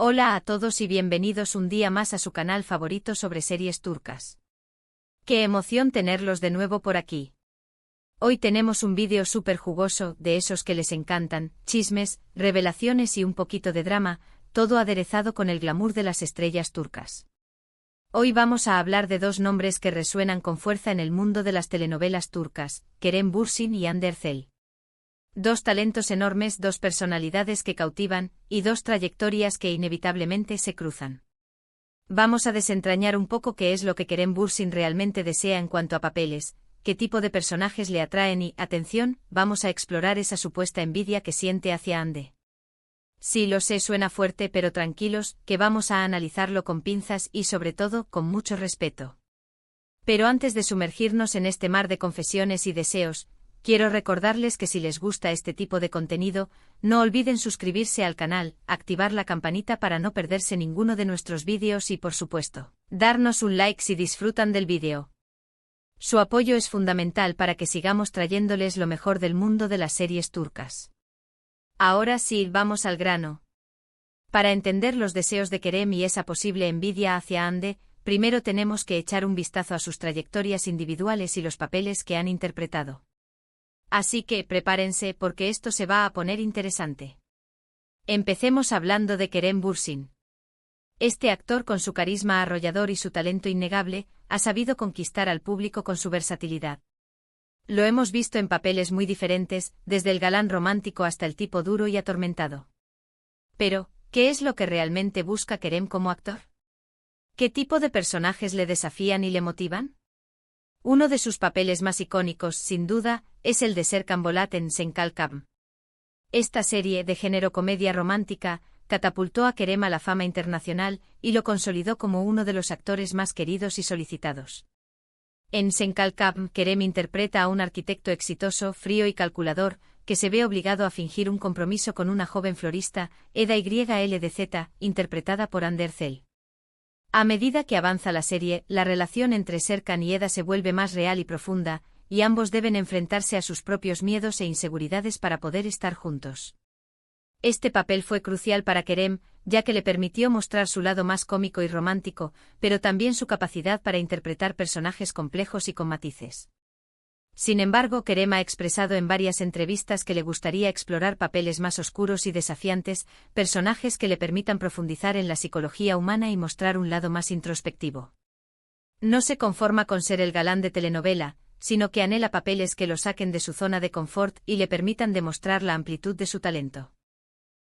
Hola a todos y bienvenidos un día más a su canal favorito sobre series turcas. ¡Qué emoción tenerlos de nuevo por aquí! Hoy tenemos un vídeo súper jugoso, de esos que les encantan, chismes, revelaciones y un poquito de drama, todo aderezado con el glamour de las estrellas turcas. Hoy vamos a hablar de dos nombres que resuenan con fuerza en el mundo de las telenovelas turcas, Kerem Bürsin y Hande Erçel. Dos talentos enormes, dos personalidades que cautivan, y dos trayectorias que inevitablemente se cruzan. Vamos a desentrañar un poco qué es lo que Kerem Bürsin realmente desea en cuanto a papeles, qué tipo de personajes le atraen y, atención, vamos a explorar esa supuesta envidia que siente hacia Hande. Sí, lo sé, suena fuerte, pero tranquilos, que vamos a analizarlo con pinzas y sobre todo, con mucho respeto. Pero antes de sumergirnos en este mar de confesiones y deseos, quiero recordarles que si les gusta este tipo de contenido, no olviden suscribirse al canal, activar la campanita para no perderse ninguno de nuestros vídeos y por supuesto, darnos un like si disfrutan del vídeo. Su apoyo es fundamental para que sigamos trayéndoles lo mejor del mundo de las series turcas. Ahora sí, vamos al grano. Para entender los deseos de Kerem y esa posible envidia hacia Hande, primero tenemos que echar un vistazo a sus trayectorias individuales y los papeles que han interpretado. Así que prepárense porque esto se va a poner interesante. Empecemos hablando de Kerem Bürsin. Este actor, con su carisma arrollador y su talento innegable, ha sabido conquistar al público con su versatilidad. Lo hemos visto en papeles muy diferentes, desde el galán romántico hasta el tipo duro y atormentado. Pero, ¿qué es lo que realmente busca Kerem como actor? ¿Qué tipo de personajes le desafían y le motivan? Uno de sus papeles más icónicos, sin duda, es el de Serkan Bolat en Sen Kalkam. Esta serie, de género comedia romántica, catapultó a Kerem a la fama internacional y lo consolidó como uno de los actores más queridos y solicitados. En Sen Kalkam, Kerem interpreta a un arquitecto exitoso, frío y calculador, que se ve obligado a fingir un compromiso con una joven florista, Eda YLDZ, interpretada por Hande Erçel. A medida que avanza la serie, la relación entre Serkan y Eda se vuelve más real y profunda, y ambos deben enfrentarse a sus propios miedos e inseguridades para poder estar juntos. Este papel fue crucial para Kerem, ya que le permitió mostrar su lado más cómico y romántico, pero también su capacidad para interpretar personajes complejos y con matices. Sin embargo, Kerem ha expresado en varias entrevistas que le gustaría explorar papeles más oscuros y desafiantes, personajes que le permitan profundizar en la psicología humana y mostrar un lado más introspectivo. No se conforma con ser el galán de telenovela, sino que anhela papeles que lo saquen de su zona de confort y le permitan demostrar la amplitud de su talento.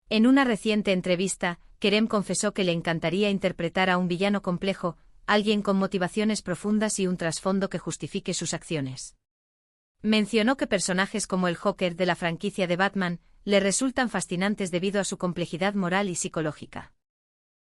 En una reciente entrevista, Kerem confesó que le encantaría interpretar a un villano complejo, alguien con motivaciones profundas y un trasfondo que justifique sus acciones. Mencionó que personajes como el Joker de la franquicia de Batman le resultan fascinantes debido a su complejidad moral y psicológica.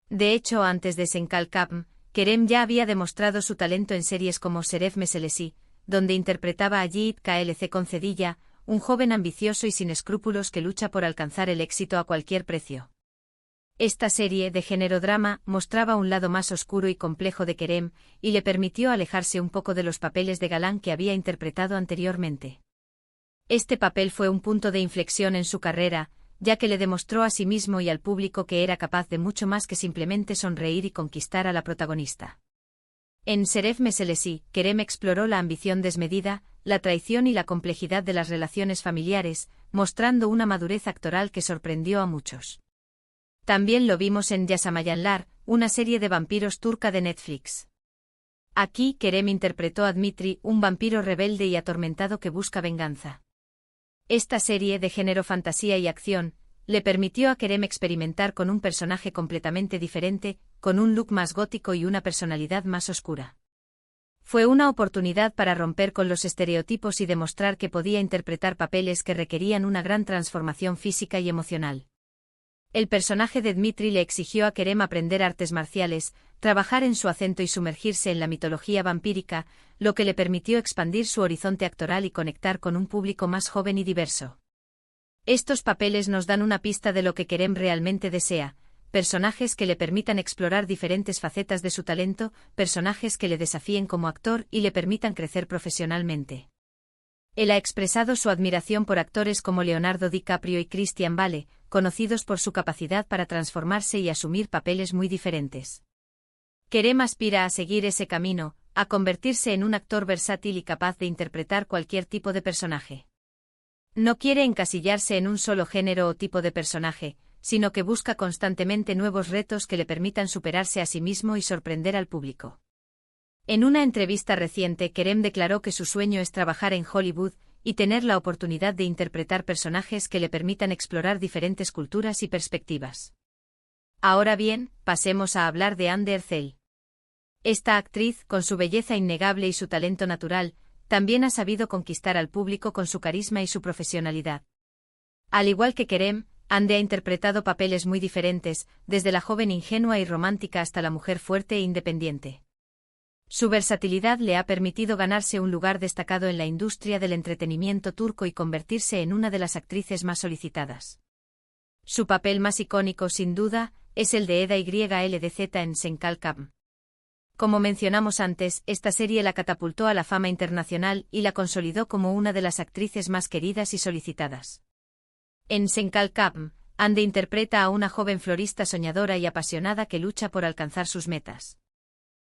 De hecho, antes de Sen Kalkam, Kerem ya había demostrado su talento en series como Şeref Meselesi, donde interpretaba a Yiğit Klc Concedilla, un joven ambicioso y sin escrúpulos que lucha por alcanzar el éxito a cualquier precio. Esta serie, de género drama, mostraba un lado más oscuro y complejo de Kerem, y le permitió alejarse un poco de los papeles de galán que había interpretado anteriormente. Este papel fue un punto de inflexión en su carrera, ya que le demostró a sí mismo y al público que era capaz de mucho más que simplemente sonreír y conquistar a la protagonista. En Şeref Meselesi, Kerem exploró la ambición desmedida, la traición y la complejidad de las relaciones familiares, mostrando una madurez actoral que sorprendió a muchos. También lo vimos en Yaşamayanlar, una serie de vampiros turca de Netflix. Aquí, Kerem interpretó a Dmitri, un vampiro rebelde y atormentado que busca venganza. Esta serie, de género fantasía y acción, le permitió a Kerem experimentar con un personaje completamente diferente, con un look más gótico y una personalidad más oscura. Fue una oportunidad para romper con los estereotipos y demostrar que podía interpretar papeles que requerían una gran transformación física y emocional. El personaje de Dmitri le exigió a Kerem aprender artes marciales, trabajar en su acento y sumergirse en la mitología vampírica, lo que le permitió expandir su horizonte actoral y conectar con un público más joven y diverso. Estos papeles nos dan una pista de lo que Kerem realmente desea: personajes que le permitan explorar diferentes facetas de su talento, personajes que le desafíen como actor y le permitan crecer profesionalmente. Él ha expresado su admiración por actores como Leonardo DiCaprio y Christian Bale, conocidos por su capacidad para transformarse y asumir papeles muy diferentes. Kerem aspira a seguir ese camino, a convertirse en un actor versátil y capaz de interpretar cualquier tipo de personaje. No quiere encasillarse en un solo género o tipo de personaje, sino que busca constantemente nuevos retos que le permitan superarse a sí mismo y sorprender al público. En una entrevista reciente, Kerem declaró que su sueño es trabajar en Hollywood y tener la oportunidad de interpretar personajes que le permitan explorar diferentes culturas y perspectivas. Ahora bien, pasemos a hablar de Hande Erçel. Esta actriz, con su belleza innegable y su talento natural, también ha sabido conquistar al público con su carisma y su profesionalidad. Al igual que Kerem, Hande ha interpretado papeles muy diferentes, desde la joven ingenua y romántica hasta la mujer fuerte e independiente. Su versatilidad le ha permitido ganarse un lugar destacado en la industria del entretenimiento turco y convertirse en una de las actrices más solicitadas. Su papel más icónico, sin duda, es el de Eda YLDZ en Senkalkam. Como mencionamos antes, esta serie la catapultó a la fama internacional y la consolidó como una de las actrices más queridas y solicitadas. En Senkalkam, Hande interpreta a una joven florista soñadora y apasionada que lucha por alcanzar sus metas.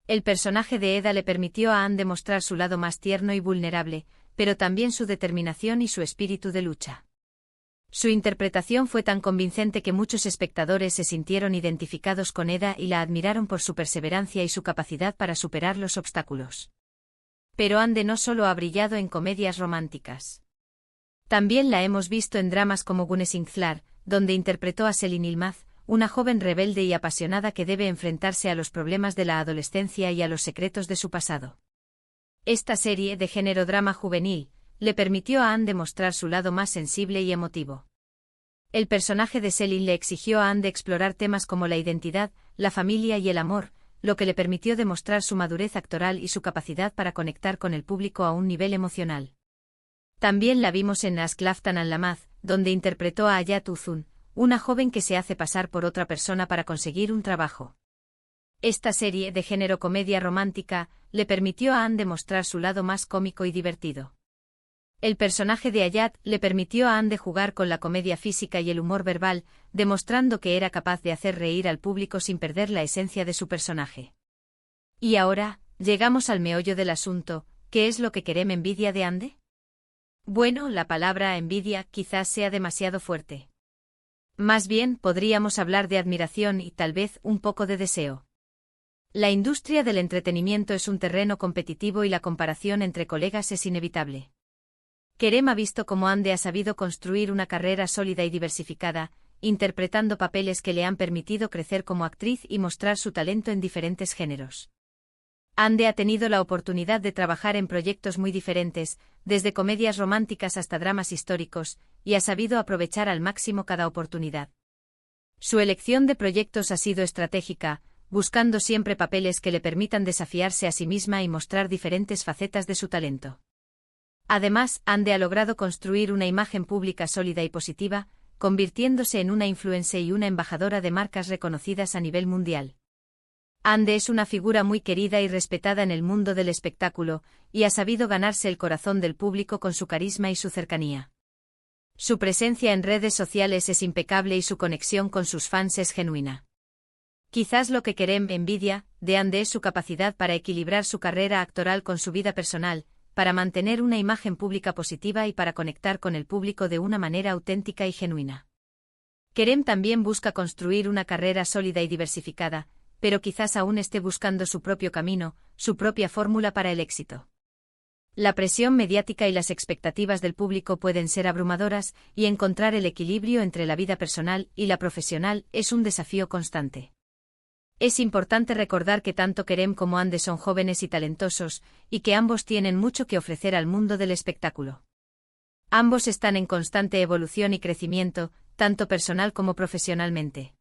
El personaje de Eda le permitió a Hande mostrar su lado más tierno y vulnerable, pero también su determinación y su espíritu de lucha. Su interpretación fue tan convincente que muchos espectadores se sintieron identificados con Eda y la admiraron por su perseverancia y su capacidad para superar los obstáculos. Pero Hande no solo ha brillado en comedias románticas. También la hemos visto en dramas como Güneşinkler, donde interpretó a Selin Yılmaz, una joven rebelde y apasionada que debe enfrentarse a los problemas de la adolescencia y a los secretos de su pasado. Esta serie, de género drama juvenil, le permitió a Hande mostrar su lado más sensible y emotivo. El personaje de Selin le exigió a Hande explorar temas como la identidad, la familia y el amor, lo que le permitió demostrar su madurez actoral y su capacidad para conectar con el público a un nivel emocional. También la vimos en Aşk Laftan Anlamaz, donde interpretó a Hayat Uzun, una joven que se hace pasar por otra persona para conseguir un trabajo. Esta serie, de género comedia romántica, le permitió a Hande mostrar su lado más cómico y divertido. El personaje de Hayat le permitió a Hande jugar con la comedia física y el humor verbal, demostrando que era capaz de hacer reír al público sin perder la esencia de su personaje. Y ahora, llegamos al meollo del asunto, ¿qué es lo que Kerem envidia de Hande? Bueno, la palabra envidia quizás sea demasiado fuerte. Más bien, podríamos hablar de admiración y tal vez un poco de deseo. La industria del entretenimiento es un terreno competitivo y la comparación entre colegas es inevitable. Kerem ha visto cómo Hande ha sabido construir una carrera sólida y diversificada, interpretando papeles que le han permitido crecer como actriz y mostrar su talento en diferentes géneros. Hande ha tenido la oportunidad de trabajar en proyectos muy diferentes, desde comedias románticas hasta dramas históricos, y ha sabido aprovechar al máximo cada oportunidad. Su elección de proyectos ha sido estratégica, buscando siempre papeles que le permitan desafiarse a sí misma y mostrar diferentes facetas de su talento. Además, Hande ha logrado construir una imagen pública sólida y positiva, convirtiéndose en una influencer y una embajadora de marcas reconocidas a nivel mundial. Hande es una figura muy querida y respetada en el mundo del espectáculo, y ha sabido ganarse el corazón del público con su carisma y su cercanía. Su presencia en redes sociales es impecable y su conexión con sus fans es genuina. Quizás lo que Kerem envidia de Hande es su capacidad para equilibrar su carrera actoral con su vida personal, para mantener una imagen pública positiva y para conectar con el público de una manera auténtica y genuina. Kerem también busca construir una carrera sólida y diversificada, pero quizás aún esté buscando su propio camino, su propia fórmula para el éxito. La presión mediática y las expectativas del público pueden ser abrumadoras, y encontrar el equilibrio entre la vida personal y la profesional es un desafío constante. Es importante recordar que tanto Kerem como Hande son jóvenes y talentosos, y que ambos tienen mucho que ofrecer al mundo del espectáculo. Ambos están en constante evolución y crecimiento, tanto personal como profesionalmente.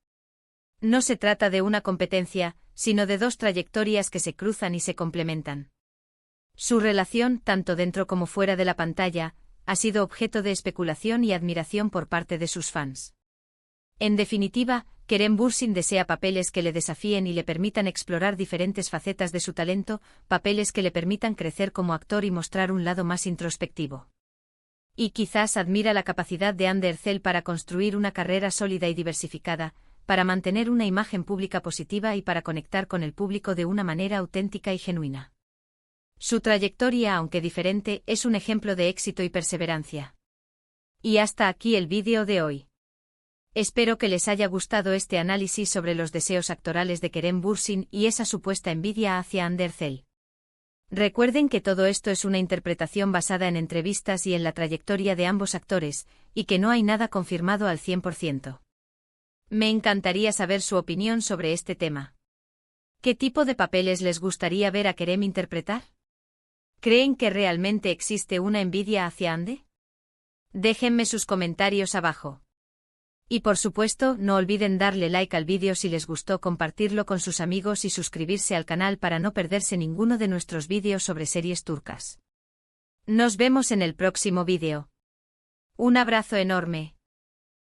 No se trata de una competencia, sino de dos trayectorias que se cruzan y se complementan. Su relación, tanto dentro como fuera de la pantalla, ha sido objeto de especulación y admiración por parte de sus fans. En definitiva, Kerem Bürsin desea papeles que le desafíen y le permitan explorar diferentes facetas de su talento, papeles que le permitan crecer como actor y mostrar un lado más introspectivo. Y quizás admira la capacidad de Hande Erçel para construir una carrera sólida y diversificada, para mantener una imagen pública positiva y para conectar con el público de una manera auténtica y genuina. Su trayectoria, aunque diferente, es un ejemplo de éxito y perseverancia. Y hasta aquí el vídeo de hoy. Espero que les haya gustado este análisis sobre los deseos actorales de Kerem Bürsin y esa supuesta envidia hacia Hande Erçel. Recuerden que todo esto es una interpretación basada en entrevistas y en la trayectoria de ambos actores, y que no hay nada confirmado al 100%. Me encantaría saber su opinión sobre este tema. ¿Qué tipo de papeles les gustaría ver a Kerem interpretar? ¿Creen que realmente existe una envidia hacia Hande? Déjenme sus comentarios abajo. Y por supuesto, no olviden darle like al vídeo si les gustó, compartirlo con sus amigos y suscribirse al canal para no perderse ninguno de nuestros vídeos sobre series turcas. Nos vemos en el próximo vídeo. Un abrazo enorme.